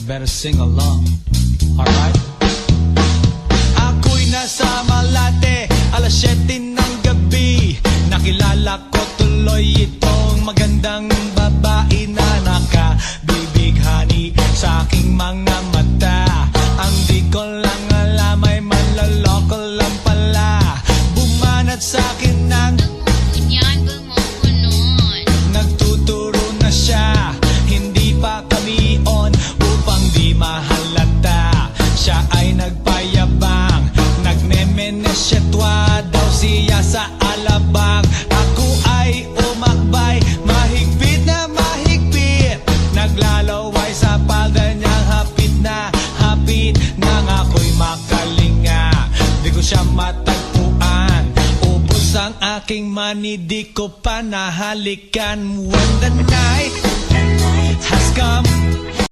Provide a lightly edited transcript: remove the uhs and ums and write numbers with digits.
better sing along. Alright? Ako'y nasa Malate, alas 7 ng gabi. Nakilala ko tuloy itong magandang babae na nakabibighani sa aking mga mata. Ang di ko lang alam ay manloloko lang pala. Bumanat sa akin ng nagtuturo na siya. Hindi pa kami on upang di mahalata. Siya ay nagpayabang, nagmemenesyetwa daw siya sa alabang. Ako ay umakbay, mahigpit na mahigpit. Naglalaway sa palda niyang hapit nang ako'y makalinga. Di ko siya matagpuan, ubos ang aking money, di ko pa nahalikan. When the night has come,